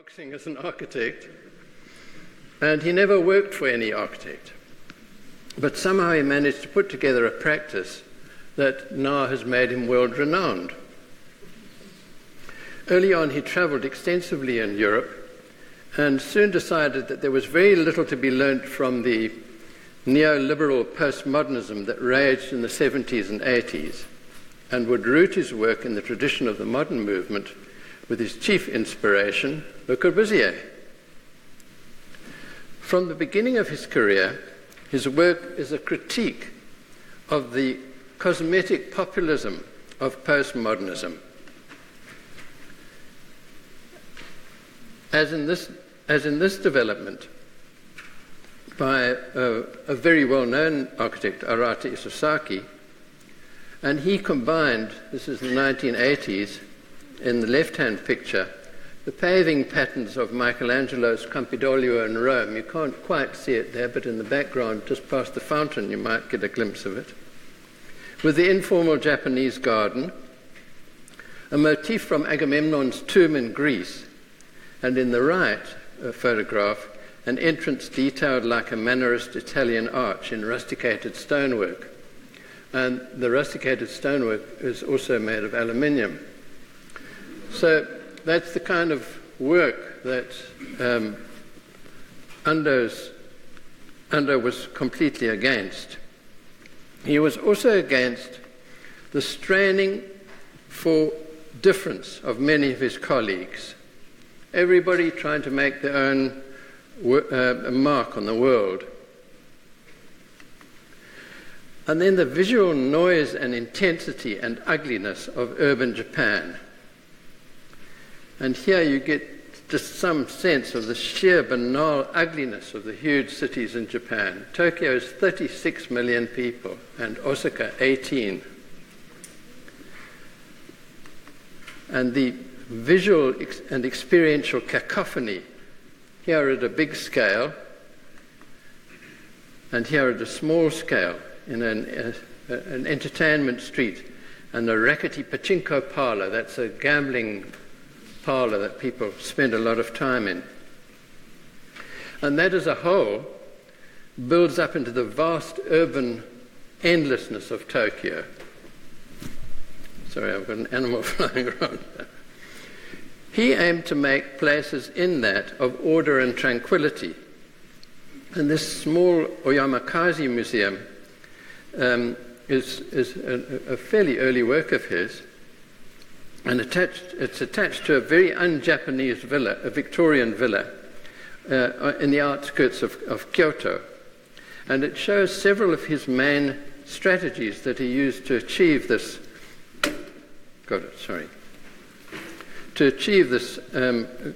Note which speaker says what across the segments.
Speaker 1: boxing as an architect, and he never worked for any architect. But somehow he managed to put together a practice that now has made him world-renowned. Early on, he traveled extensively in Europe and soon decided that there was very little to be learnt from the neoliberal postmodernism that raged in the 70s and 80s, and would root his work in the tradition of the modern movement with his chief inspiration, Le Corbusier. From the beginning of his career, his work is a critique of the cosmetic populism of postmodernism. As in this development by a very well-known architect, Arata Isozaki, and he combined, this is the 1980s, in the left-hand picture, the paving patterns of Michelangelo's Campidoglio in Rome. You can't quite see it there, but in the background, just past the fountain, you might get a glimpse of it. With the informal Japanese garden, a motif from Agamemnon's tomb in Greece, and in the right photograph, an entrance detailed like a Mannerist Italian arch in rusticated stonework. And the rusticated stonework is also made of aluminium. So that's the kind of work that Ando was completely against. He was also against the straining for difference of many of his colleagues. Everybody trying to make their own mark on the world. And then the visual noise and intensity and ugliness of urban Japan. And here you get just some sense of the sheer banal ugliness of the huge cities in Japan. Tokyo is 36 million people and Osaka 18. And the visual and experiential cacophony here at a big scale and here at a small scale in an entertainment street and a rackety pachinko parlor, that's a gambling parlor that people spend a lot of time in. And that as a whole builds up into the vast urban endlessness of Tokyo. Sorry, I've got an animal flying around there. He aimed to make places in that of order and tranquility. And this small Oyamakaze museum is a fairly early work of his, and it's attached to a very un-Japanese villa, a Victorian villa, in the outskirts of Kyoto. And it shows several of his main strategies that he used to achieve this, to achieve this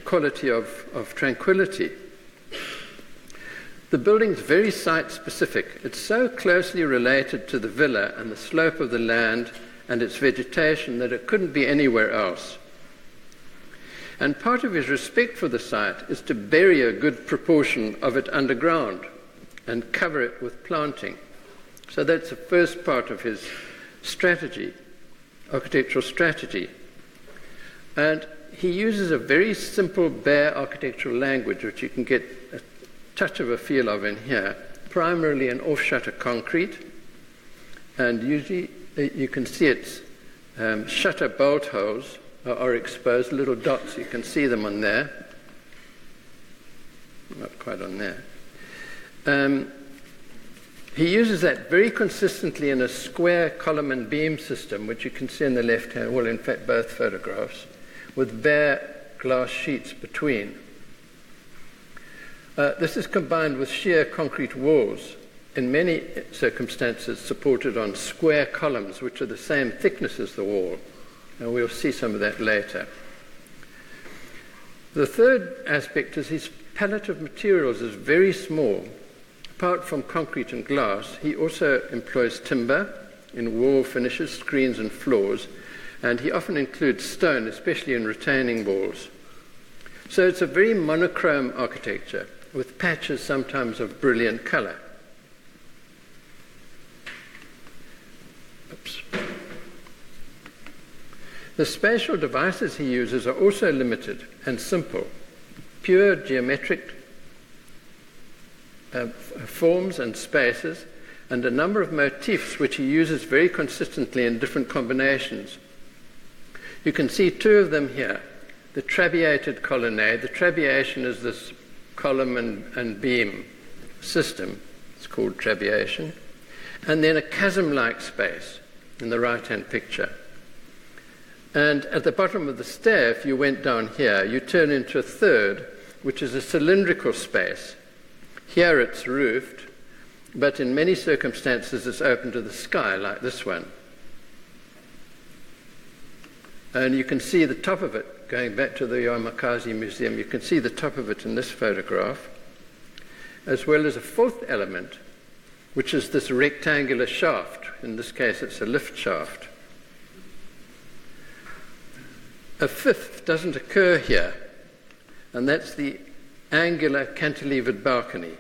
Speaker 1: quality of tranquility. The building's very site-specific. It's so closely related to the villa and the slope of the land and its vegetation that it couldn't be anywhere else. And part of his respect for the site is to bury a good proportion of it underground and cover it with planting. So that's the first part of his strategy, architectural strategy. And he uses a very simple, bare architectural language, which you can get a touch of a feel of in here, primarily in off-shutter concrete, and usually you can see its shutter bolt holes are exposed, little dots, you can see them on there. Not quite on there. He uses that very consistently in a square column and beam system, which you can see in the left-hand, well, in fact, both photographs, with bare glass sheets between. This is combined with sheer concrete walls, in many circumstances supported on square columns, which are the same thickness as the wall. And we'll see some of that later. The third aspect is his palette of materials is very small. Apart from concrete and glass, he also employs timber in wall finishes, screens and floors, and he often includes stone, especially in retaining walls. So it's a very monochrome architecture, with patches sometimes of brilliant color. Oops. The spatial devices he uses are also limited and simple. pure geometric forms and spaces, and a number of motifs which he uses very consistently in different combinations. You can see two of them here. The trabeated colonnade. The trabeation is this column and beam system. It's called trabeation. And then a chasm-like space in the right-hand picture. And at the bottom of the stair, if you went down here, you turn into a third, which is a cylindrical space. Here it's roofed, but in many circumstances it's open to the sky, like this one. And you can see the top of it, going back to the Yamakaze Museum, you can see the top of it in this photograph, as well as a fourth element, which is this rectangular shaft. In this case, it's a lift shaft. A fifth doesn't occur here, and that's the angular cantilevered balcony.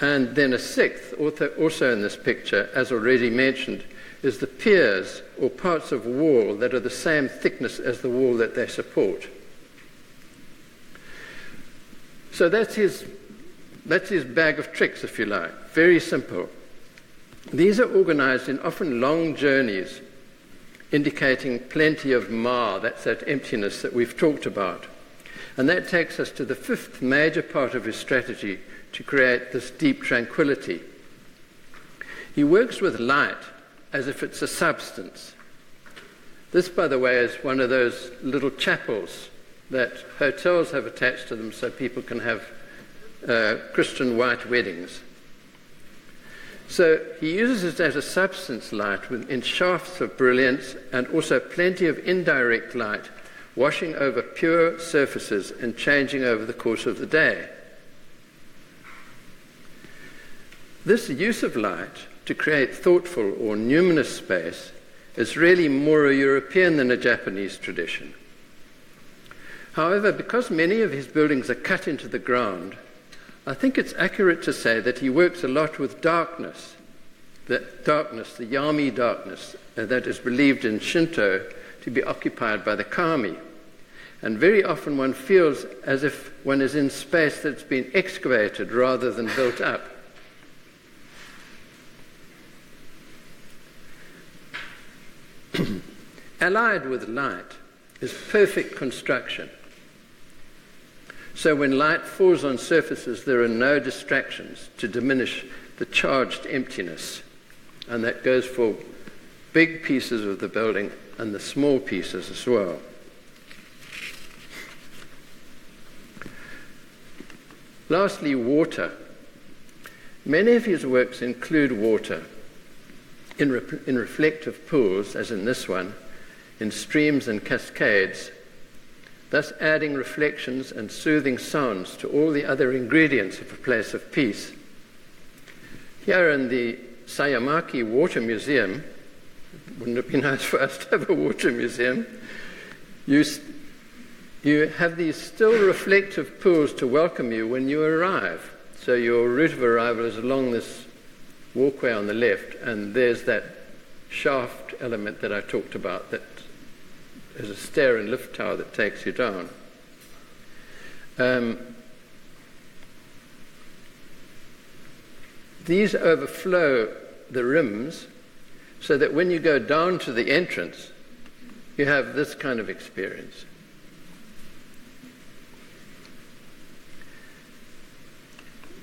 Speaker 1: And then a sixth, also in this picture, as already mentioned, is the piers or parts of wall that are the same thickness as the wall that they support. So that's his bag of tricks, if you like. Very simple. These are organized in often long journeys, indicating plenty of ma, that's that emptiness that we've talked about. And that takes us to the fifth major part of his strategy to create this deep tranquility. He works with light as if it's a substance. This, by the way, is one of those little chapels that hotels have attached to them so people can have Christian white weddings. So he uses it as a substance light in shafts of brilliance, and also plenty of indirect light washing over pure surfaces and changing over the course of the day. This use of light to create thoughtful or numinous space is really more a European than a Japanese tradition. However, because many of his buildings are cut into the ground, I think it's accurate to say that he works a lot with darkness. That darkness, the yami darkness, that is believed in Shinto to be occupied by the kami. And very often one feels as if one is in space that's been excavated rather than built up. Allied with light is perfect construction. So when light falls on surfaces, there are no distractions to diminish the charged emptiness. And that goes for big pieces of the building and the small pieces as well. Lastly, water. Many of his works include water in reflective pools, as in this one, in streams and cascades, thus adding reflections and soothing sounds to all the other ingredients of a place of peace. Here in the Sayamaki Water Museum, wouldn't it be nice for us to have a water museum? You have these still reflective pools to welcome you when you arrive. So your route of arrival is along this walkway on the left, and there's that shaft element that I talked about, that is a stair and lift tower that takes you down. These overflow the rims so that when you go down to the entrance, you have this kind of experience.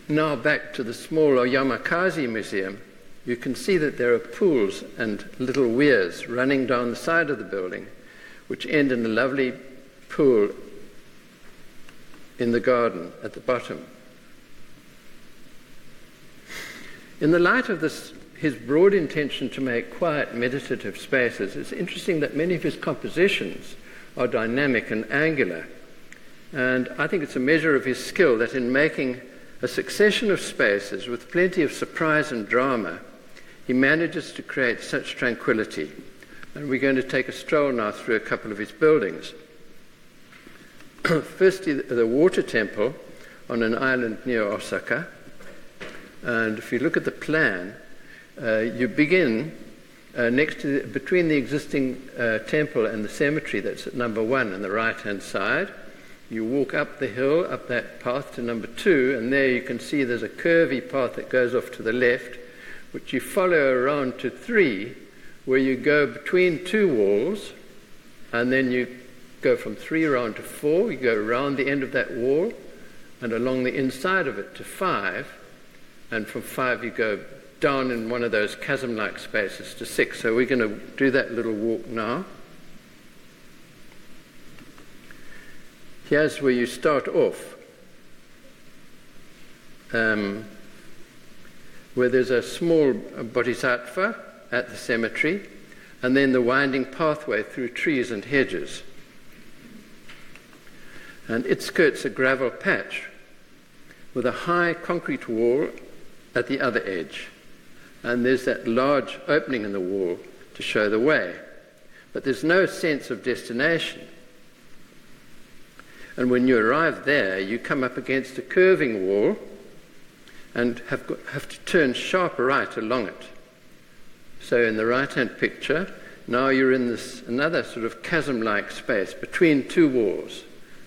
Speaker 1: Now back to the smaller Yamakaze Museum, you can see that there are pools and little weirs running down the side of the building, which end in a lovely pool in the garden at the bottom. In the light of this, his broad intention to make quiet, meditative spaces, it's interesting that many of his compositions are dynamic and angular. And I think it's a measure of his skill that in making a succession of spaces with plenty of surprise and drama, he manages to create such tranquility. And we're going to take a stroll now through a couple of his buildings. Firstly, the water temple on an island near Osaka. And if you look at the plan, you begin between the existing temple and the cemetery that's at number 1 on the right-hand side. You walk up the hill, up that path to number 2, and there you can see there's a curvy path that goes off to the left, which you follow around to 3, where you go between 2 walls, and then you go from 3 around to 4, you go around the end of that wall, and along the inside of it to 5, and from 5 you go down in one of those chasm-like spaces to 6. So we're going to do that little walk now. Here's where you start off, where there's a small bodhisattva at the cemetery, and then the winding pathway through trees and hedges. And it skirts a gravel patch with a high concrete wall at the other edge. And there's that large opening in the wall to show the way. But there's no sense of destination. And when you arrive there, you come up against a curving wall and have to turn sharp right along it. So in the right-hand picture, now you're in this another sort of chasm-like space between 2 walls,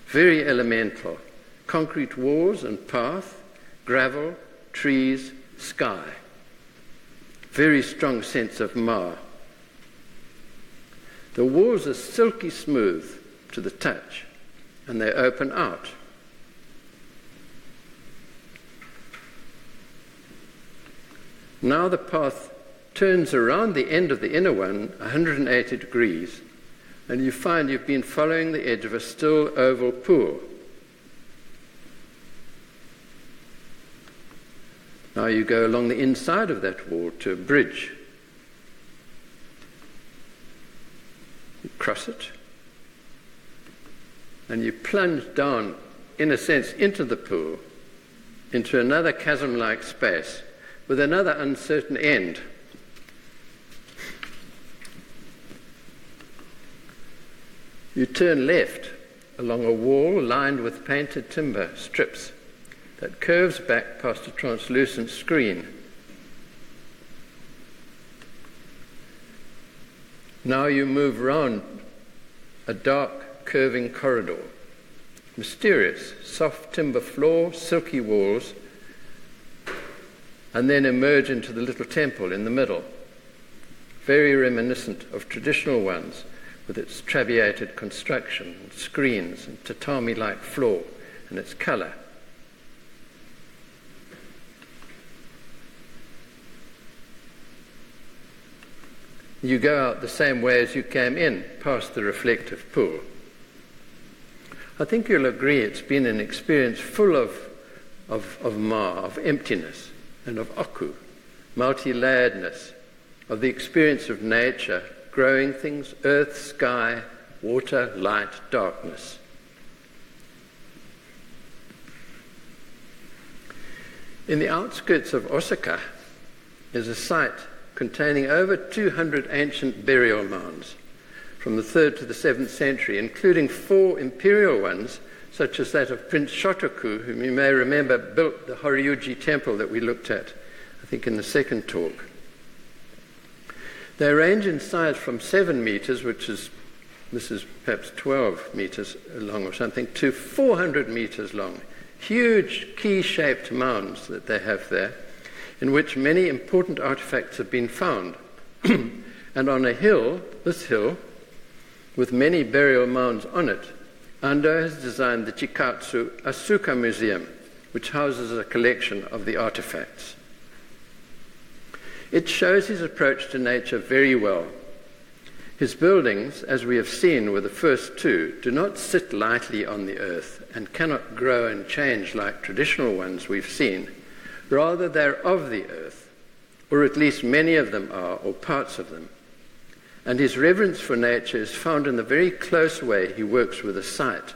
Speaker 1: very elemental, concrete walls and path, gravel, trees, sky. Very strong sense of Ma. The walls are silky smooth to the touch, and they open out. Now the path turns around the end of the inner one 180 degrees, and you find you've been following the edge of a still oval pool. Now you go along the inside of that wall to a bridge. You cross it, and you plunge down, in a sense, into the pool, into another chasm-like space with another uncertain end. You turn left along a wall lined with painted timber strips that curves back past a translucent screen. Now you move round a dark, curving corridor. Mysterious, soft timber floor, silky walls, and then emerge into the little temple in the middle, very reminiscent of traditional ones, with its trabeated construction, and screens, and tatami-like floor, and its colour. You go out the same way as you came in, past the reflective pool. I think you'll agree it's been an experience full of Ma, of emptiness, and of aku, multi-layeredness, of the experience of nature, growing things, earth, sky, water, light, darkness. In the outskirts of Osaka is a site containing over 200 ancient burial mounds from the 3rd to the 7th century, including 4 imperial ones, such as that of Prince Shotoku, whom you may remember built the Horyuji temple that we looked at, I think, in the second talk. They range in size from 7 meters, this is perhaps 12 meters long or something, to 400 meters long. Huge key-shaped mounds that they have there, in which many important artifacts have been found. And on a hill, this hill, with many burial mounds on it, Ando has designed the Chikatsu Asuka Museum, which houses a collection of the artifacts. It shows his approach to nature very well. His buildings, as we have seen with the first 2, do not sit lightly on the earth and cannot grow and change like traditional ones we've seen. Rather, they're of the earth, or at least many of them are, or parts of them. And his reverence for nature is found in the very close way he works with a site.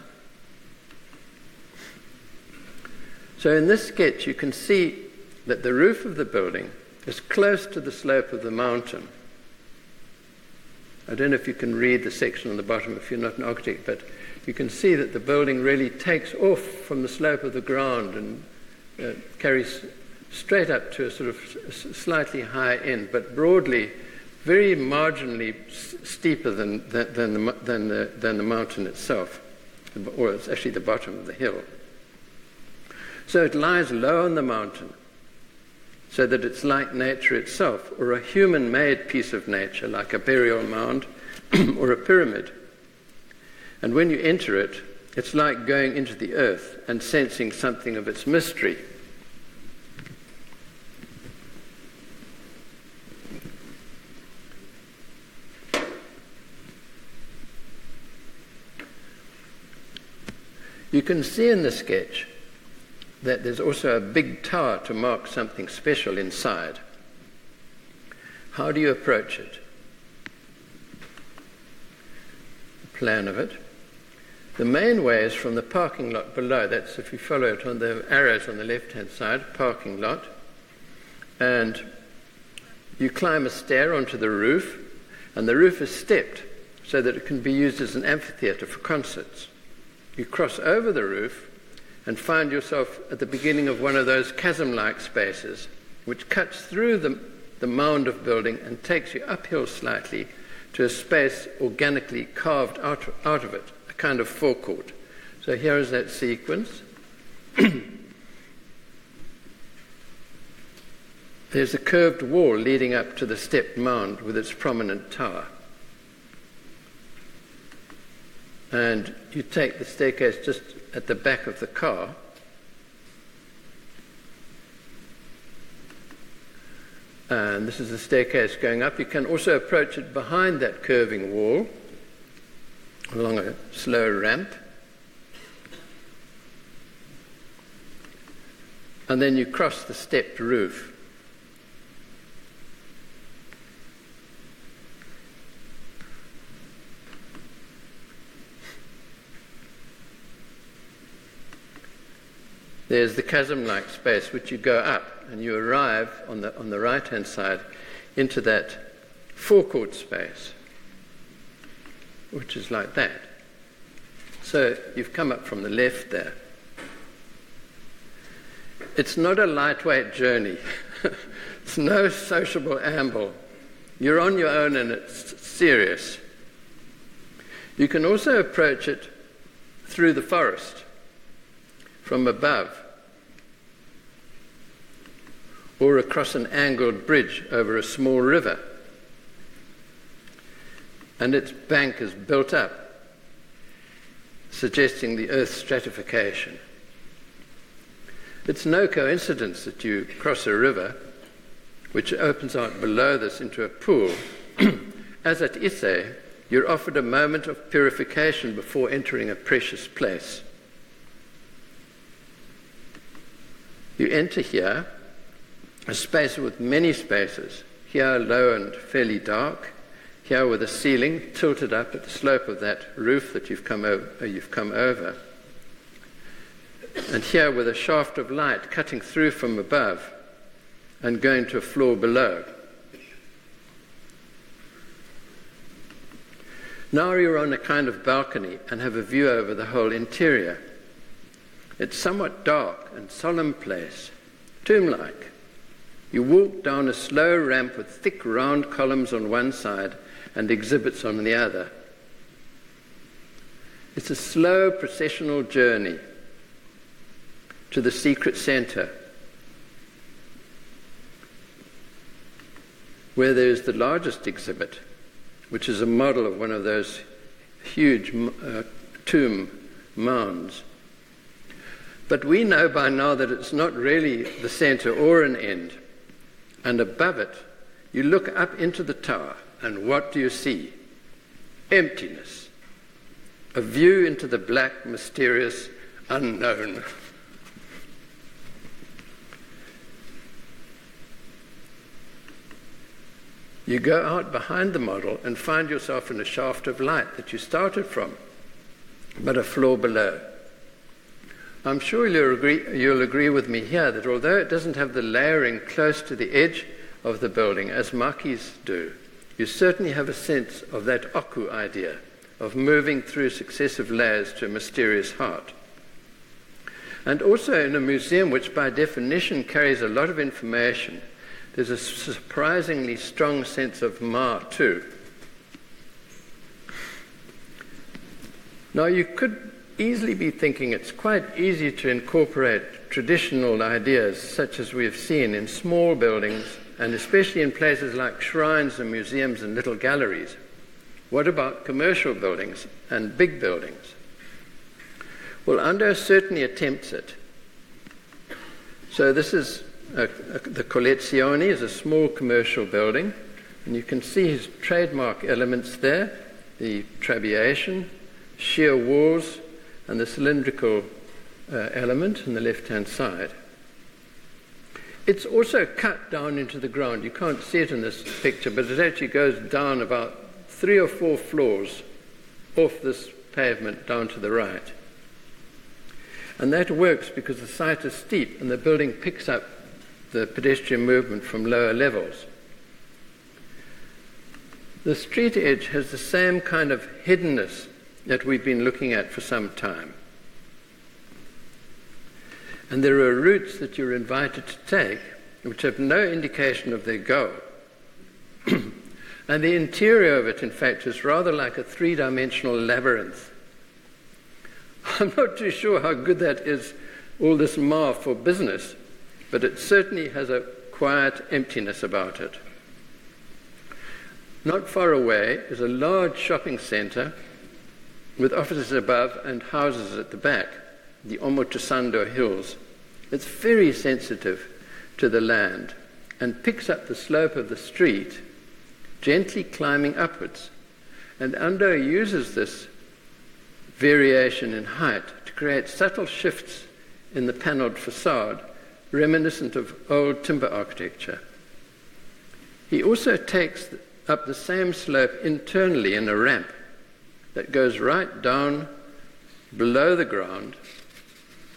Speaker 1: So in this sketch, you can see that the roof of the building is close to the slope of the mountain. I don't know if you can read the section on the bottom if you're not an architect, but you can see that the building really takes off from the slope of the ground and carries straight up to a sort of slightly higher end, but broadly, very marginally steeper than the mountain itself. or it's actually the bottom of the hill. So it lies low on the mountain, so that it's like nature itself, or a human-made piece of nature, like a burial mound or a pyramid. And when you enter it, it's like going into the earth and sensing something of its mystery. You can see in the sketch that there's also a big tower to mark something special inside. How do you approach it? The plan of it. The main way is from the parking lot below. That's if you follow it on the arrows on the left-hand side, parking lot. And you climb a stair onto the roof, and the roof is stepped so that it can be used as an amphitheater for concerts. You cross over the roof and find yourself at the beginning of one of those chasm-like spaces, which cuts through the mound of building and takes you uphill slightly to a space organically carved out of it, a kind of forecourt. So here is that sequence. There's a curved wall leading up to the stepped mound with its prominent tower. And you take the staircase just at the back of the car, and this is the staircase going up. You can also approach it behind that curving wall along a slow ramp, and then you cross the stepped roof. There's the chasm-like space which you go up, and you arrive on the right-hand side into that forecourt space, which is like that. So you've come up from the left there. It's not a lightweight journey. It's no sociable amble. You're on your own and it's serious. You can also approach it through the forest from above, or across an angled bridge over a small river, and its bank is built up, suggesting the Earth's stratification. It's no coincidence that you cross a river which opens out below this into a pool. As at Ise, you're offered a moment of purification before entering a precious place. You enter here, a space with many spaces, here low and fairly dark, here with a ceiling tilted up at the slope of that roof that you've come over, and here with a shaft of light cutting through from above and going to a floor below. Now you're on a kind of balcony and have a view over the whole interior. It's somewhat dark and solemn place, tomb-like. You walk down a slow ramp with thick round columns on one side and exhibits on the other. It's a slow processional journey to the secret center, where there is the largest exhibit, which is a model of one of those huge tomb mounds. But we know by now that it's not really the center or an end. And above it, you look up into the tower, and what do you see? Emptiness. A view into the black, mysterious unknown. You go out behind the model and find yourself in a shaft of light that you started from, but a floor below. I'm sure you'll agree with me here that although it doesn't have the layering close to the edge of the building, as Makis do, you certainly have a sense of that oku idea, of moving through successive layers to a mysterious heart. And also in a museum which by definition carries a lot of information, there's a surprisingly strong sense of ma too. Now you could easily be thinking it's quite easy to incorporate traditional ideas such as we've seen in small buildings and especially in places like shrines and museums and little galleries. What about commercial buildings and big buildings? Well, Ando certainly attempts it. So this is the Collezione, is a small commercial building, and you can see his trademark elements there, the trabeation, sheer walls, and the cylindrical element on the left-hand side. It's also cut down into the ground. You can't see it in this picture, but it actually goes down about 3 or 4 floors off this pavement down to the right. And that works because the site is steep and the building picks up the pedestrian movement from lower levels. The street edge has the same kind of hiddenness that we've been looking at for some time. And there are routes that you're invited to take which have no indication of their goal. And the interior of it, in fact, is rather like a 3-dimensional labyrinth. I'm not too sure how good that is, all this ma for business, but it certainly has a quiet emptiness about it. Not far away is a large shopping centre with offices above and houses at the back, the Omotesando Hills. It's very sensitive to the land and picks up the slope of the street, gently climbing upwards. And Ando uses this variation in height to create subtle shifts in the panelled facade, reminiscent of old timber architecture. He also takes up the same slope internally in a ramp that goes right down below the ground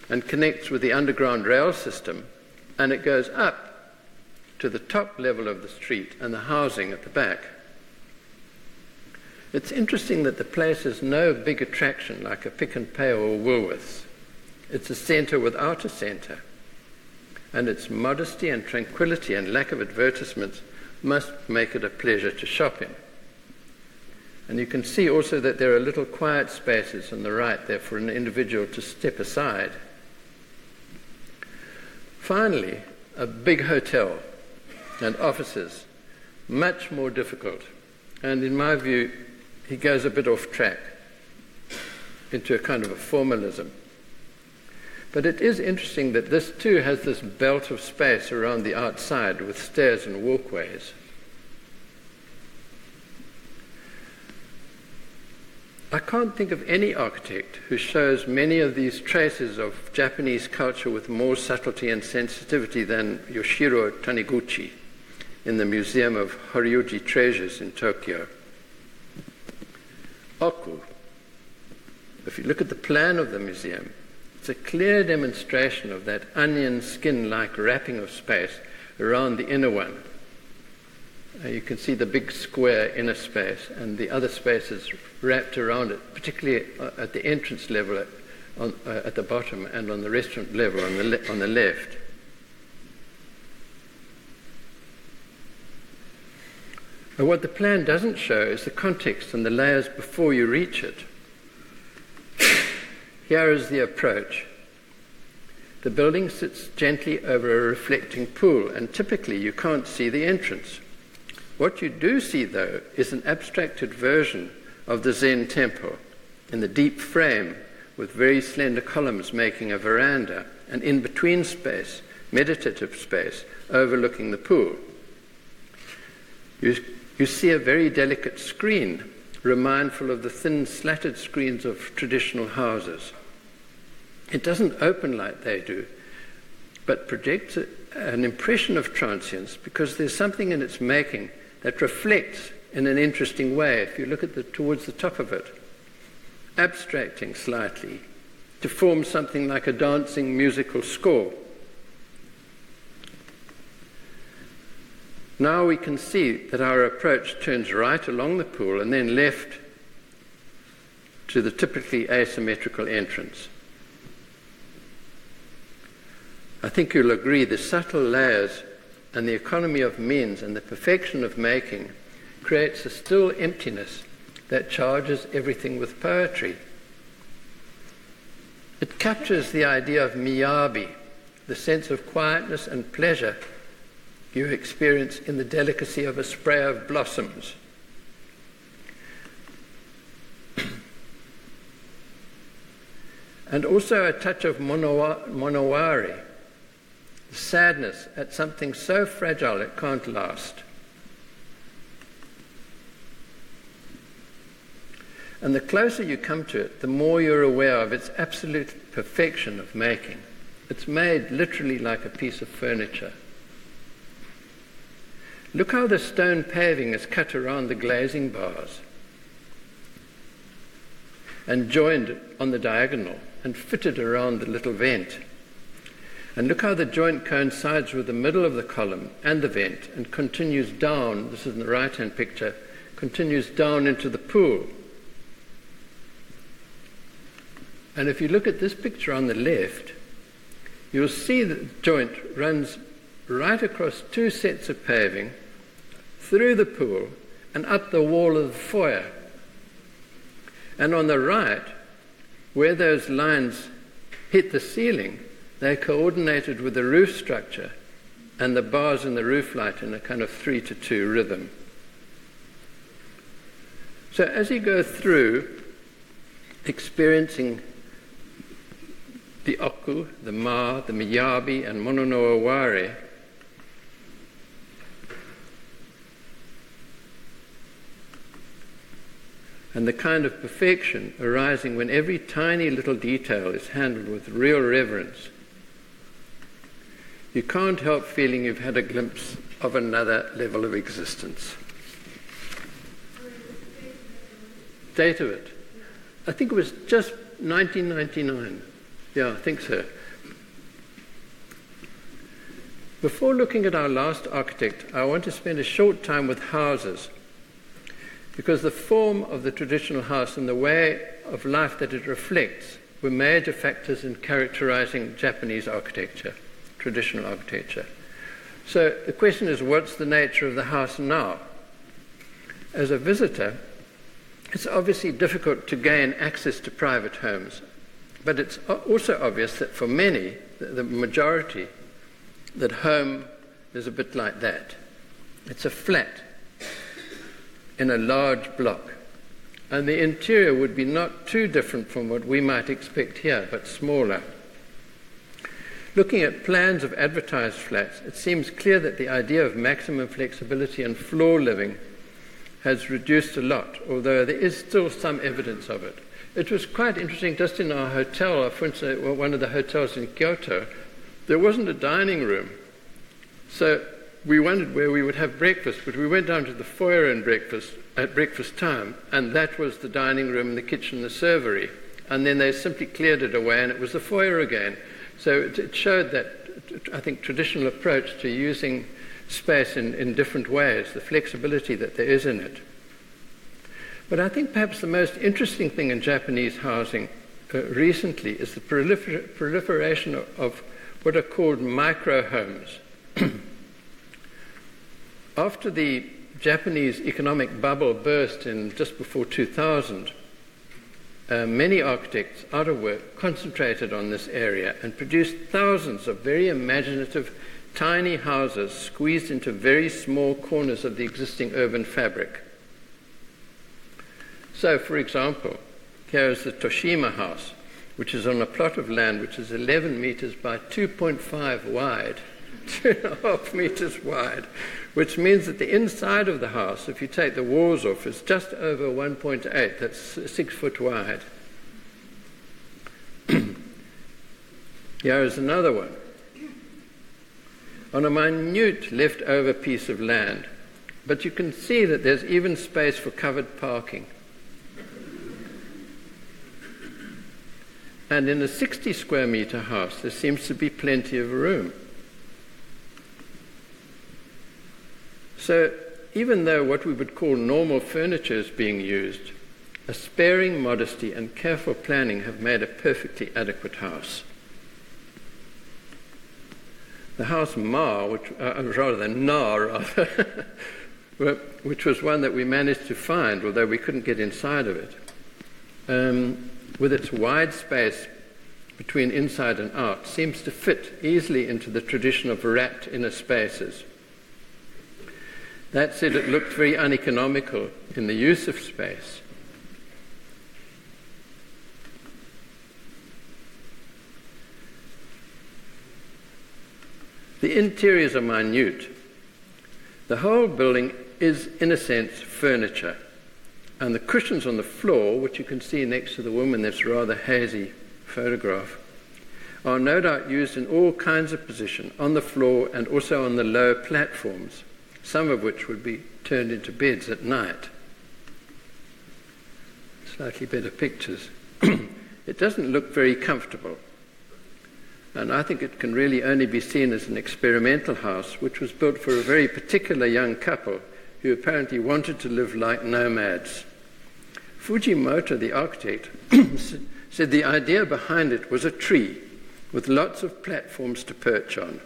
Speaker 1: and connects with the underground rail system, and it goes up to the top level of the street and the housing at the back. It's interesting that the place has no big attraction like a Pick and Pay or Woolworths. It's a centre without a centre, and its modesty and tranquility and lack of advertisements must make it a pleasure to shop in. And you can see also that there are little quiet spaces on the right there for an individual to step aside. Finally, a big hotel and offices, much more difficult. And in my view, he goes a bit off track into a kind of a formalism. But it is interesting that this too has this belt of space around the outside with stairs and walkways. I can't think of any architect who shows many of these traces of Japanese culture with more subtlety and sensitivity than Yoshiro Taniguchi in the Museum of Horyuji Treasures in Tokyo. Oku. If you look at the plan of the museum, it's a clear demonstration of that onion skin-like wrapping of space around the inner one. You can see the big square inner space and the other spaces wrapped around it, particularly at the entrance level at the bottom and on the restaurant level on the left. But what the plan doesn't show is the context and the layers before you reach it. Here is the approach. The building sits gently over a reflecting pool, and typically you can't see the entrance. What you do see, though, is an abstracted version of the Zen temple in the deep frame with very slender columns making a veranda, and in between space, meditative space, overlooking the pool. You see a very delicate screen, remindful of the thin slatted screens of traditional houses. It doesn't open like they do, but projects an impression of transience because there's something in its making that reflects in an interesting way if you look at towards the top of it, abstracting slightly to form something like a dancing musical score. Now we can see that our approach turns right along the pool and then left to the typically asymmetrical entrance. I think you'll agree the subtle layers and the economy of means and the perfection of making creates a still emptiness that charges everything with poetry. It captures the idea of miyabi, the sense of quietness and pleasure you experience in the delicacy of a spray of blossoms. And also a touch of monowari, the sadness at something so fragile it can't last. And the closer you come to it, the more you're aware of its absolute perfection of making. It's made literally like a piece of furniture. Look how the stone paving is cut around the glazing bars and joined on the diagonal and fitted around the little vent. And look how the joint coincides with the middle of the column and the vent and continues down, this is in the right-hand picture, continues down into the pool. And if you look at this picture on the left, you'll see that the joint runs right across two sets of paving, through the pool, and up the wall of the foyer. And on the right, where those lines hit the ceiling, they're coordinated with the roof structure and the bars in the roof light in a kind of 3-2 rhythm. So as you go through experiencing the oku, the ma, the miyabi, and mononoaware, and the kind of perfection arising when every tiny little detail is handled with real reverence, you can't help feeling you've had a glimpse of another level of existence. Date of it? I think it was just 1999. Yeah, I think so. Before looking at our last architect, I want to spend a short time with houses, because the form of the traditional house and the way of life that it reflects were major factors in characterizing Japanese architecture, traditional architecture. So the question is, what's the nature of the house now? As a visitor, it's obviously difficult to gain access to private homes, but it's also obvious that for many, the majority, that home is a bit like that. It's a flat in a large block, and the interior would be not too different from what we might expect here, but smaller. Looking at plans of advertised flats, it seems clear that the idea of maximum flexibility and floor living has reduced a lot, although there is still some evidence of it. It was quite interesting, just in our hotel, for instance, one of the hotels in Kyoto, there wasn't a dining room. So we wondered where we would have breakfast, but we went down to the foyer at breakfast time, and that was the dining room, the kitchen, the servery. And then they simply cleared it away, and it was the foyer again. So it showed that, I think, traditional approach to using space in different ways, the flexibility that there is in it. But I think perhaps the most interesting thing in Japanese housing recently is the proliferation of what are called micro-homes. After the Japanese economic bubble burst in just before 2000, many architects out of work concentrated on this area and produced thousands of very imaginative tiny houses squeezed into very small corners of the existing urban fabric. So, for example, here is the Toshima house, which is on a plot of land which is 11 meters by 2.5 wide, 2.5 meters wide, which means that the inside of the house, if you take the walls off, is just over 1.8, that's 6 foot wide. Here is another one. On a minute leftover piece of land, but you can see that there's even space for covered parking. And in a 60 square meter house, there seems to be plenty of room. So even though what we would call normal furniture is being used, a sparing modesty and careful planning have made a perfectly adequate house. The house Ma, which was one that we managed to find, although we couldn't get inside of it, with its wide space between inside and out seems to fit easily into the tradition of wrapped inner spaces. That said, it looked very uneconomical in the use of space. The interiors are minute. The whole building is, in a sense, furniture. And the cushions on the floor, which you can see next to the woman, this rather hazy photograph, are no doubt used in all kinds of positions, on the floor and also on the low platforms, some of which would be turned into beds at night. Slightly better pictures. It doesn't look very comfortable. And I think it can really only be seen as an experimental house, which was built for a very particular young couple who apparently wanted to live like nomads. Fujimoto, the architect, said the idea behind it was a tree with lots of platforms to perch on.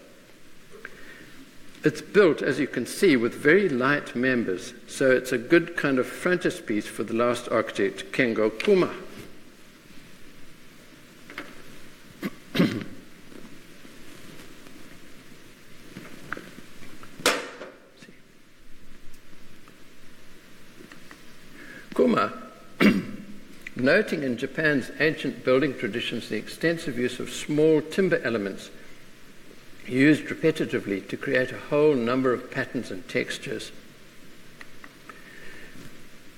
Speaker 1: It's built, as you can see, with very light members, so it's a good kind of frontispiece for the last architect, Kengo Kuma. Kuma, noting in Japan's ancient building traditions the extensive use of small timber elements used repetitively to create a whole number of patterns and textures,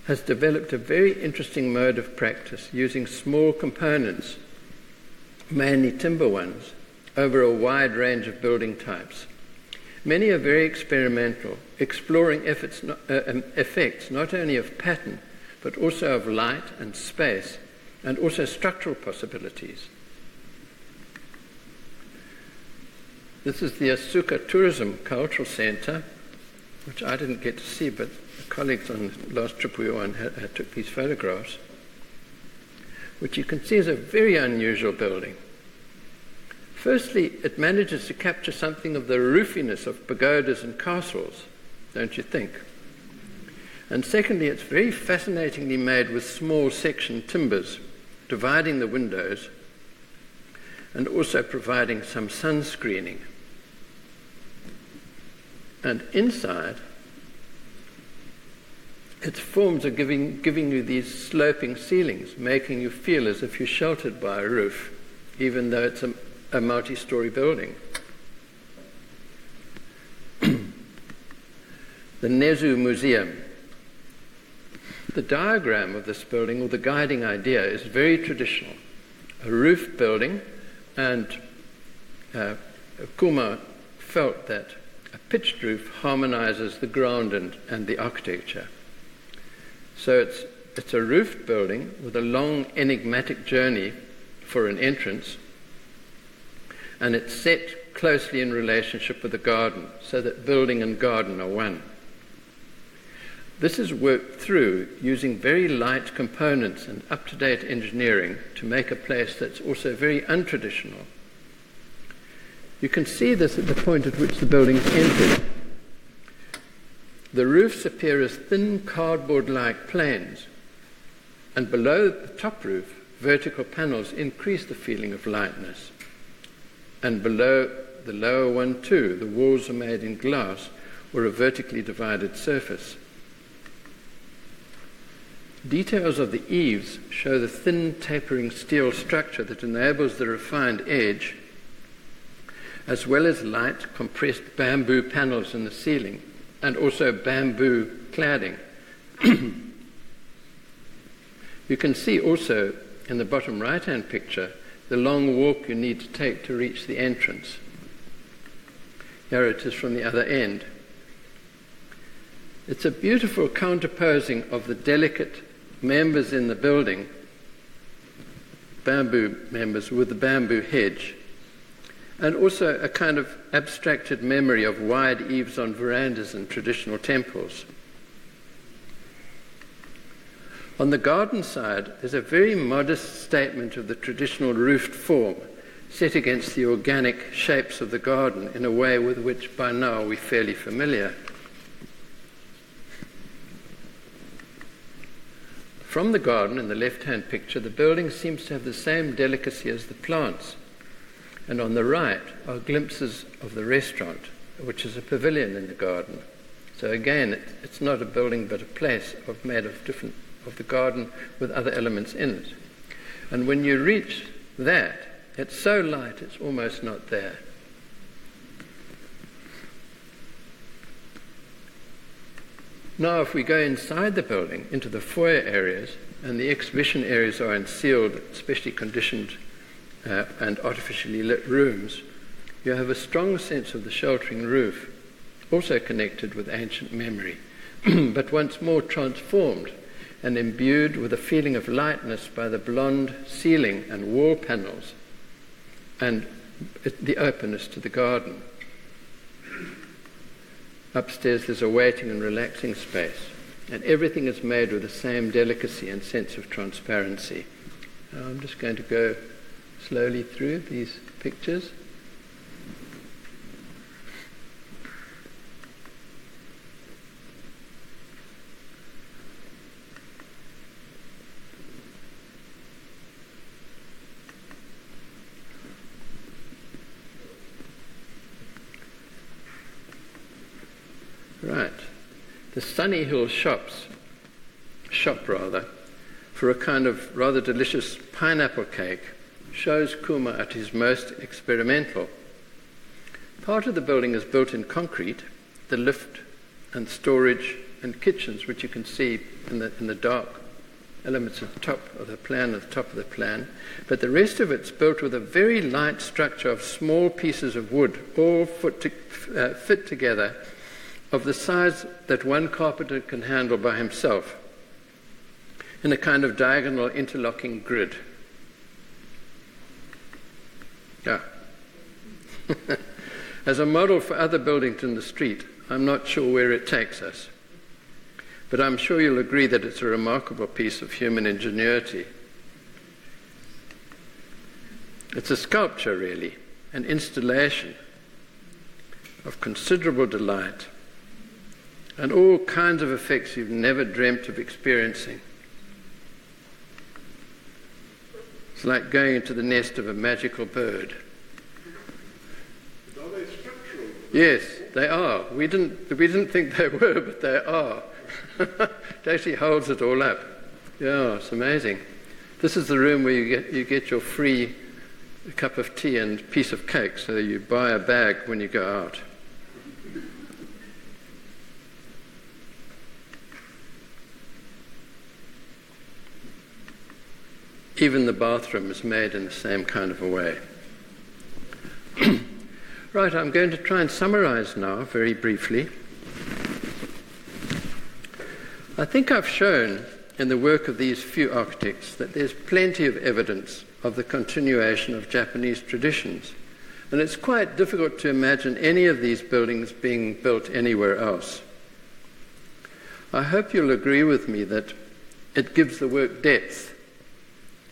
Speaker 1: has developed a very interesting mode of practice using small components, mainly timber ones, over a wide range of building types. Many are very experimental, exploring effects not only of pattern, but also of light and space, and also structural possibilities. This is the Asuka Tourism Cultural Center, which I didn't get to see, but the colleagues on the last trip we were on took these photographs, which you can see is a very unusual building. Firstly, it manages to capture something of the roofiness of pagodas and castles, don't you think? And secondly, it's very fascinatingly made with small section timbers, dividing the windows and also providing some sun screening. And inside, its forms are giving you these sloping ceilings, making you feel as if you're sheltered by a roof, even though it's a multi-story building. The Nezu Museum. The diagram of this building, or the guiding idea, is very traditional. A roof building, and Kuma felt that a pitched roof harmonizes the ground and the architecture. So it's a roof building with a long enigmatic journey for an entrance, and it's set closely in relationship with the garden, so that building and garden are one. This is worked through using very light components and up-to-date engineering to make a place that's also very untraditional. You can see this at the point at which the building's entered. The roofs appear as thin cardboard-like planes, and below the top roof, vertical panels increase the feeling of lightness. And below the lower one too, the walls are made in glass or a vertically divided surface. Details of the eaves show the thin tapering steel structure that enables the refined edge, as well as light compressed bamboo panels in the ceiling, and also bamboo cladding. You can see also in the bottom right-hand picture the long walk you need to take to reach the entrance. Here it is from the other end. It's a beautiful counterposing of the delicate members in the building, bamboo members with the bamboo hedge, and also a kind of abstracted memory of wide eaves on verandas in traditional temples. On the garden side, there's a very modest statement of the traditional roofed form, set against the organic shapes of the garden in a way with which by now we're fairly familiar. From the garden, in the left-hand picture, the building seems to have the same delicacy as the plants. And on the right are glimpses of the restaurant, which is a pavilion in the garden. So again, it's not a building but a place made of the garden with other elements in it. And when you reach that, it's so light it's almost not there. Now if we go inside the building, into the foyer areas, and the exhibition areas are in sealed, specially conditioned and artificially lit rooms, you have a strong sense of the sheltering roof, also connected with ancient memory, but once more transformed and imbued with a feeling of lightness by the blonde ceiling and wall panels and the openness to the garden. Upstairs there's a waiting and relaxing space, and everything is made with the same delicacy and sense of transparency. Now I'm just going to go slowly through these pictures. Right. The Sunny Hill shop for a kind of rather delicious pineapple cake shows Kuma at his most experimental. Part of the building is built in concrete, the lift and storage and kitchens, which you can see in the dark elements at the top of the plan, but the rest of it's built with a very light structure of small pieces of wood, all fit together, of the size that one carpenter can handle by himself, in a kind of diagonal interlocking grid. Yeah. As a model for other buildings in the street, I'm not sure where it takes us, but I'm sure you'll agree that it's a remarkable piece of human ingenuity. It's a sculpture, really, an installation of considerable delight and all kinds of effects you've never dreamt of experiencing. It's like going into the nest of a magical bird.
Speaker 2: Are they structural?
Speaker 1: Yes, they are. We didn't think they were, but they are. It actually holds it all up. Yeah, it's amazing. This is the room where you get your free cup of tea and piece of cake, so you buy a bag when you go out. Even the bathroom is made in the same kind of a way. Right, I'm going to try and summarize now, very briefly. I think I've shown in the work of these few architects that there's plenty of evidence of the continuation of Japanese traditions, and it's quite difficult to imagine any of these buildings being built anywhere else. I hope you'll agree with me that it gives the work depth.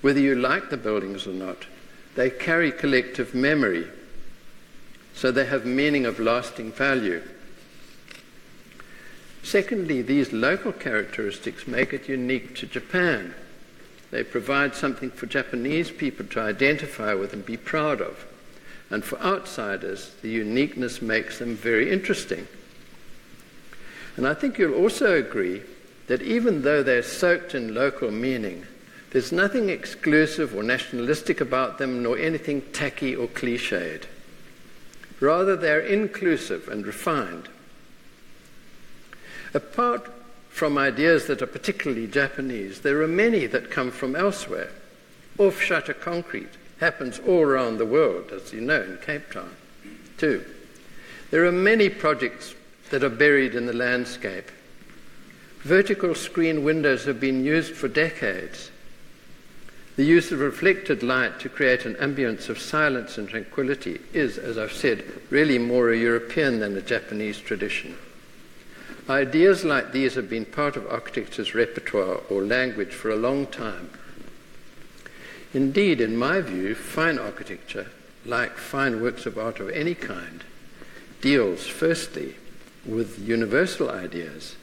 Speaker 1: Whether you like the buildings or not, they carry collective memory, so they have meaning of lasting value. Secondly, these local characteristics make it unique to Japan. They provide something for Japanese people to identify with and be proud of. And for outsiders, the uniqueness makes them very interesting. And I think you'll also agree that even though they're soaked in local meaning, there's nothing exclusive or nationalistic about them, nor anything tacky or cliched. Rather, they're inclusive and refined. Apart from ideas that are particularly Japanese, there are many that come from elsewhere. Off-shutter concrete happens all around the world, as you know, in Cape Town, too. There are many projects that are buried in the landscape. Vertical screen windows have been used for decades. The use of reflected light to create an ambience of silence and tranquility is, as I've said, really more a European than a Japanese tradition. Ideas like these have been part of architecture's repertoire or language for a long time. Indeed, in my view, fine architecture, like fine works of art of any kind, deals firstly with universal ideas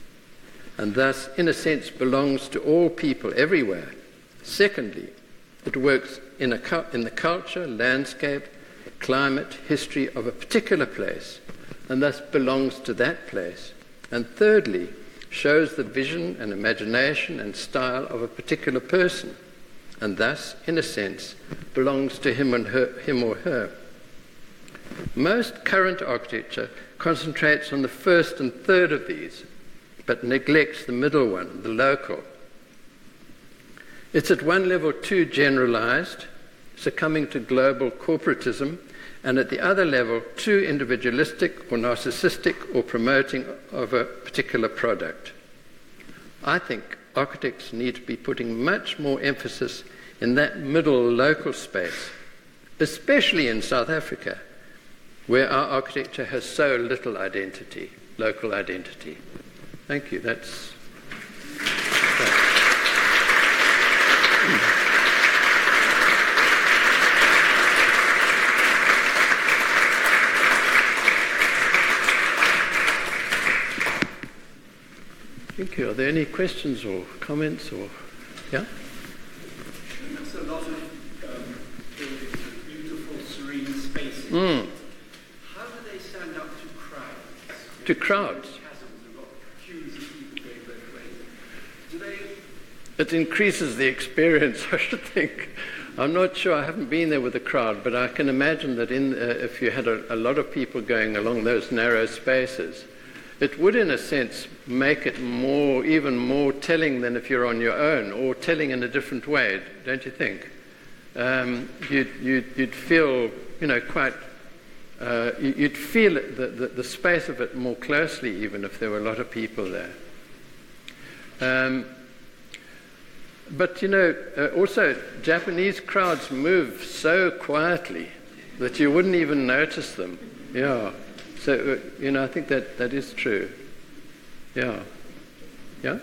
Speaker 1: and thus, in a sense, belongs to all people everywhere. Secondly, it works in the culture, landscape, climate, history of a particular place, and thus belongs to that place. And thirdly, shows the vision and imagination and style of a particular person, and thus, in a sense, belongs to him or her. Most current architecture concentrates on the first and third of these, but neglects the middle one, the local. It's at one level too generalized, succumbing to global corporatism, and at the other level too individualistic or narcissistic or promoting of a particular product. I think architects need to be putting much more emphasis in that middle local space, especially in South Africa, where our architecture has so little identity, local identity. Thank you. That's... Thank you. Are there any questions or comments or... Yeah?
Speaker 2: There's a lot of buildings with beautiful, serene spaces. How do they stand up to crowds?
Speaker 1: To crowds?
Speaker 2: Chasms and queues of people going both ways. Do they...
Speaker 1: It increases the experience, I should think. I'm not sure. I haven't been there with a crowd, but I can imagine that if you had a lot of people going along those narrow spaces, it would, in a sense, make it even more telling than if you're on your own, or telling in a different way, don't you think? You'd feel, quite. You'd feel the space of it more closely, even if there were a lot of people there. But also Japanese crowds move so quietly that you wouldn't even notice them. Yeah. So, I think that is true. Yeah. Yeah?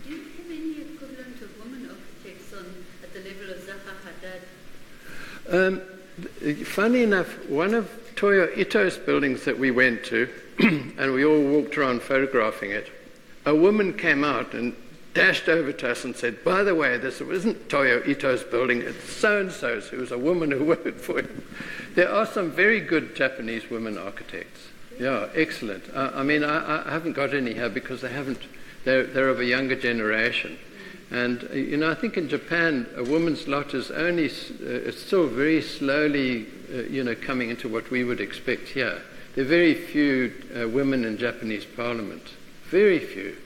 Speaker 3: Do you have any equivalent of women architects at the level of Zaha Hadad?
Speaker 1: Funny enough, one of Toyo Ito's buildings that we went to, and we all walked around photographing it, a woman came out and dashed over to us and said, by the way, this isn't Toyo Ito's building, it's so-and-so's, who was a woman who worked for him. There are some very good Japanese women architects. Yeah, excellent. I haven't got any here because they're of a younger generation. And, I think in Japan, a woman's lot is it's still very slowly, coming into what we would expect here. There are very few women in Japanese parliament. Very few.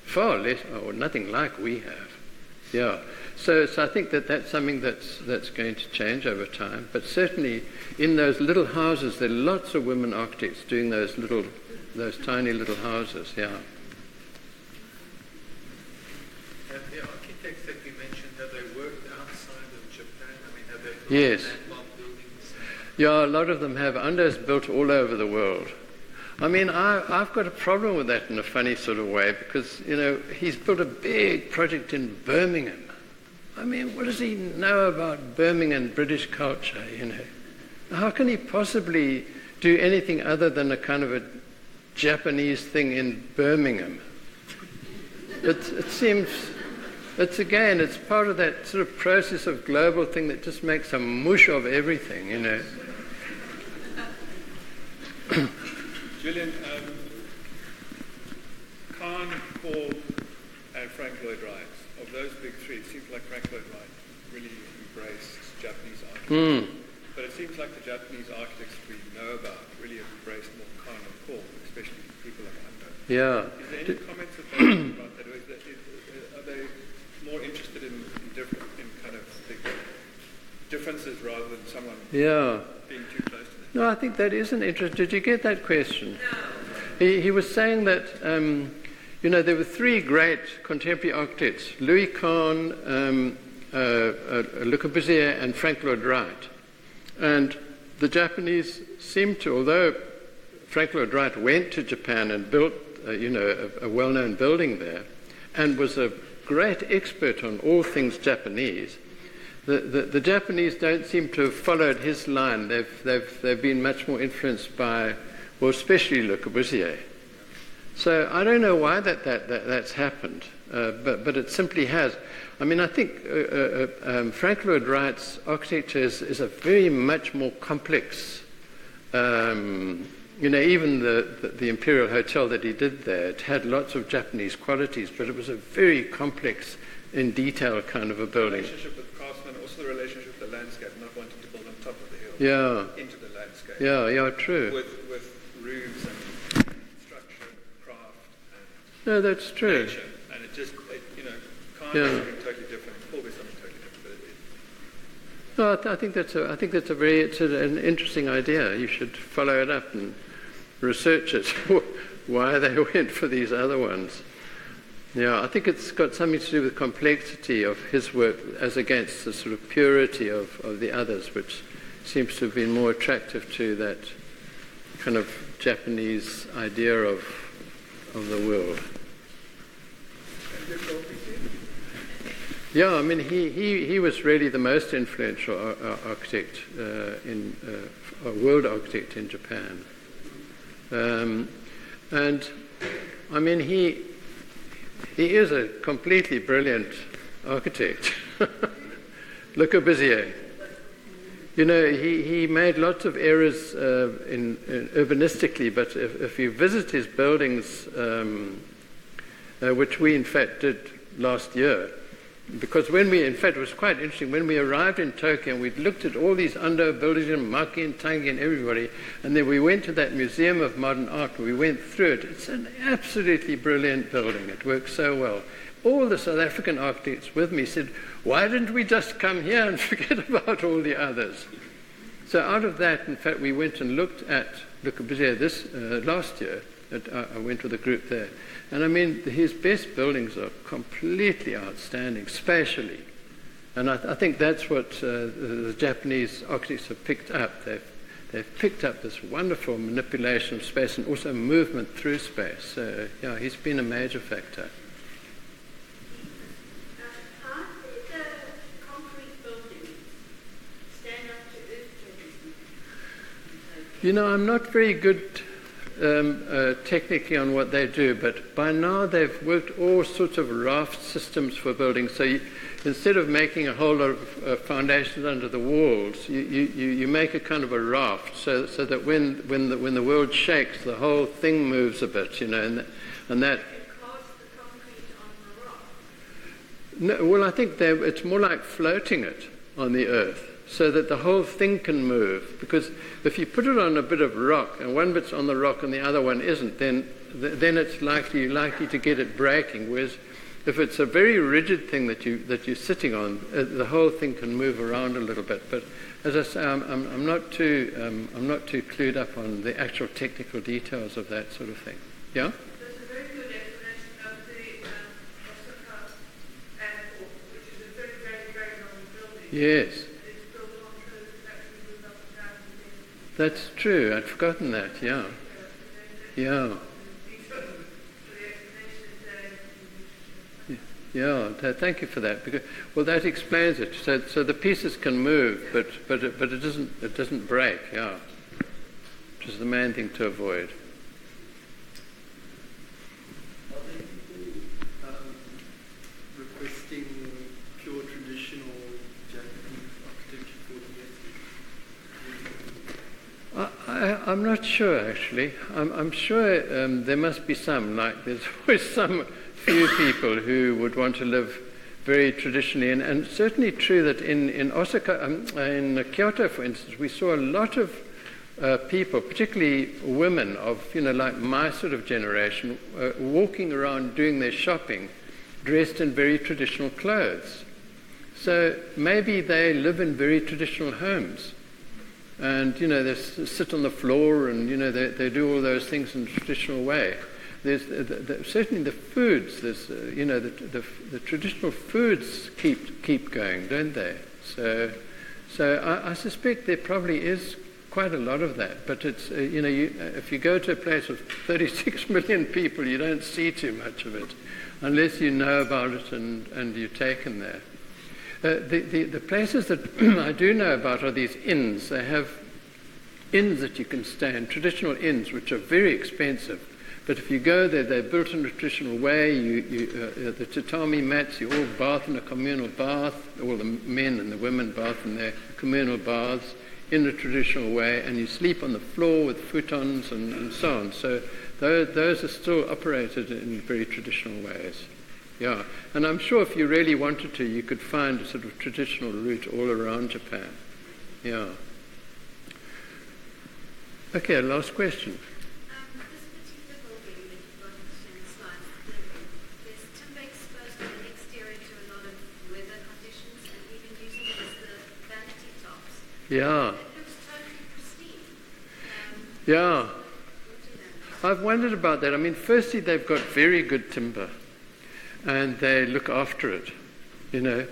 Speaker 1: Far less, or nothing like we have. Yeah. So I think that's something that's going to change over time. But certainly in those little houses, there are lots of women architects doing those tiny little houses. Yeah.
Speaker 4: Have the architects that you mentioned, have they worked outside of Japan? Have they built
Speaker 1: yes.
Speaker 4: landmark buildings?
Speaker 1: Yeah, a lot of them have. Ando's built all over the world. I've got a problem with that in a funny sort of way because, he's built a big project in Birmingham. What does he know about Birmingham British culture, How can he possibly do anything other than a kind of a Japanese thing in Birmingham? It seems, it's part of that sort of process of global thing that just makes a mush of everything,
Speaker 5: Julian, Kahn, Paul, and Frank Lloyd Wright. Of those big three, it seems like Frank Lloyd Wright really embraced Japanese architecture. But it seems like the Japanese architects we know about really embraced more Kahn and Paul, especially people like Ando.
Speaker 1: Yeah.
Speaker 5: Is there any comments about that? Are they more interested in kind of the differences rather than someone being too close to them?
Speaker 1: No, I think that is an interest. Did you get that question? No. He was saying that, there were three great contemporary architects, Louis Kahn, Le Corbusier, and Frank Lloyd Wright. And the Japanese seemed to, although Frank Lloyd Wright went to Japan and built, a well-known building there, and was a great expert on all things Japanese, the Japanese don't seem to have followed his line. They've been much more influenced by, well, especially Le Corbusier. So I don't know why that's happened, but it simply has. I mean, I think Frank Lloyd Wright's architecture is a very much more complex. Even the Imperial Hotel that he did there, it had lots of Japanese qualities, but it was a very complex, in detail kind of a building.
Speaker 5: The relationship with craftsmen, also the relationship with the landscape, not wanting to build on top of the hill.
Speaker 1: Yeah.
Speaker 5: Into the landscape.
Speaker 1: Yeah, true.
Speaker 5: With roofs and structure, craft, and
Speaker 1: No, that's true.
Speaker 5: nature. And it just, can't
Speaker 1: Yeah.
Speaker 5: be something totally different. It will be something totally different. But
Speaker 1: No, I think it's an interesting idea. You should follow it up and research it. Why they went for these other ones. Yeah, I think it's got something to do with complexity of his work as against the sort of purity of the others, which seems to have been more attractive to that kind of Japanese idea of the world. Yeah, I mean, he was really the most influential architect world architect in Japan. And I mean, he is a completely brilliant architect. Le Corbusier. He made lots of errors urbanistically, but if you visit his buildings, which we in fact did last year, because it was quite interesting, when we arrived in Tokyo and we'd looked at all these Ando buildings and Maki and Tange and everybody, and then we went to that Museum of Modern Art and we went through it. It's an absolutely brilliant building. It works so well. All the South African architects with me said, why didn't we just come here and forget about all the others? So out of that, in fact, we went and looked at Le Corbusier last year. I went with a group there. And I mean, his best buildings are completely outstanding, spatially. And I think that's what the Japanese architects have picked up. They've picked up this wonderful manipulation of space and also movement through space. So, yeah, he's been a major factor.
Speaker 3: How did the concrete buildings stand up to earthquakes?
Speaker 1: I'm not very good technically on what they do, but by now they've worked all sorts of raft systems for buildings. So instead of making a whole lot of foundations under the walls, you make a kind of a raft so that when the world shakes, the whole thing moves a bit, and that.
Speaker 3: And cast the concrete on the rock.
Speaker 1: No, well, I think it's more like floating it on the earth, so that the whole thing can move. Because if you put it on a bit of rock, and one bit's on the rock and the other one isn't, then it's likely to get it breaking. Whereas if it's a very rigid thing that you're sitting on, the whole thing can move around a little bit. But as I say, I'm not too clued up on the actual technical details of that sort of thing. Yeah.
Speaker 6: There's a very good explanation of the Osaka airport, which is a very, very, very long building.
Speaker 1: Yes. That's true. I'd forgotten that. Yeah. Yeah. Yeah. Thank you for that. Because, well, that explains it. So the pieces can move, but it doesn't break. Yeah. Which is the main thing to avoid.
Speaker 2: Are there people requesting pure traditional Japanese architecture for the
Speaker 1: I'm not sure, actually. I'm sure there must be some. Like there's always some few people who would want to live very traditionally, and certainly true that in Osaka, in Kyoto, for instance, we saw a lot of people, particularly women of like my sort of generation, walking around doing their shopping, dressed in very traditional clothes. So maybe they live in very traditional homes. And, they sit on the floor and, they do all those things in a traditional way. There's certainly the foods, there's, the traditional foods keep going, don't they? So I suspect there probably is quite a lot of that. But it's, if you go to a place with 36 million people, you don't see too much of it, unless you know about it and you're taken there. The places that I do know about are these inns. They have inns that you can stay in, traditional inns, which are very expensive, But if you go there, they're built in a traditional way. The tatami mats, you all bath in a communal bath. All the men and the women bath in their communal baths in a traditional way, and you sleep on the floor with futons and so on. So those are still operated in very traditional ways. Yeah, and I'm sure if you really wanted to, you could find a sort of traditional route all around Japan. Yeah. Okay, last question.
Speaker 3: This particular building that you've got in the slides, there's timber exposed to the exterior to a lot of weather conditions, and even using it as the vanity tops.
Speaker 1: Yeah.
Speaker 3: It looks totally pristine.
Speaker 1: Yeah.
Speaker 3: What do you know?
Speaker 1: I've wondered about that. I mean, firstly, they've got very good timber, and they look after it. You know,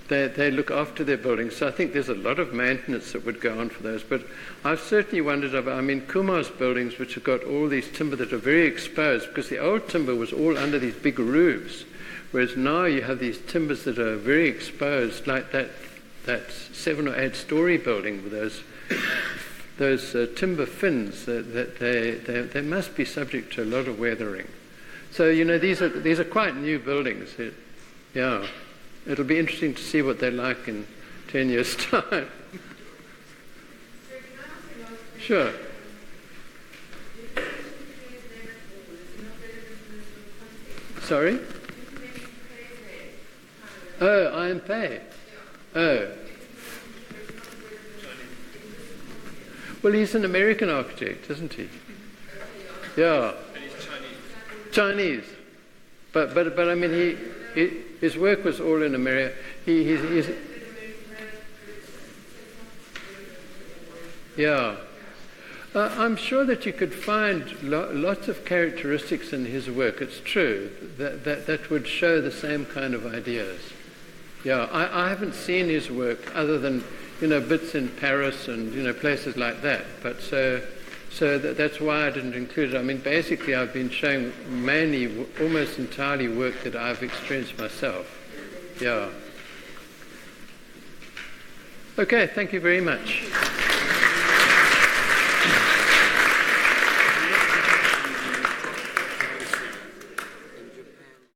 Speaker 1: they look after their buildings. So I think there's a lot of maintenance that would go on for those. But I've certainly wondered about, I mean, Kuma's buildings, which have got all these timber that are very exposed, because the old timber was all under these big roofs, whereas now you have these timbers that are very exposed, like that 7 or 8 story building with those timber fins. They must be subject to a lot of weathering. So, you know, these are quite new buildings. Yeah. It'll be interesting to see what they're like in 10 years' time. Sure. Sorry? Oh, Iron Pei. Oh. Well, he's an American architect, isn't he? Yeah.
Speaker 5: And he's
Speaker 1: Chinese. But I mean, his work was all in America. Yeah. I'm sure that you could find lots of characteristics in his work. It's true that would show the same kind of ideas. Yeah, I haven't seen his work other than, you know, bits in Paris and, you know, places like that. But so that's why I didn't include it. I mean, basically, I've been showing mainly, almost entirely work that I've experienced myself. Yeah. Okay, thank you very much.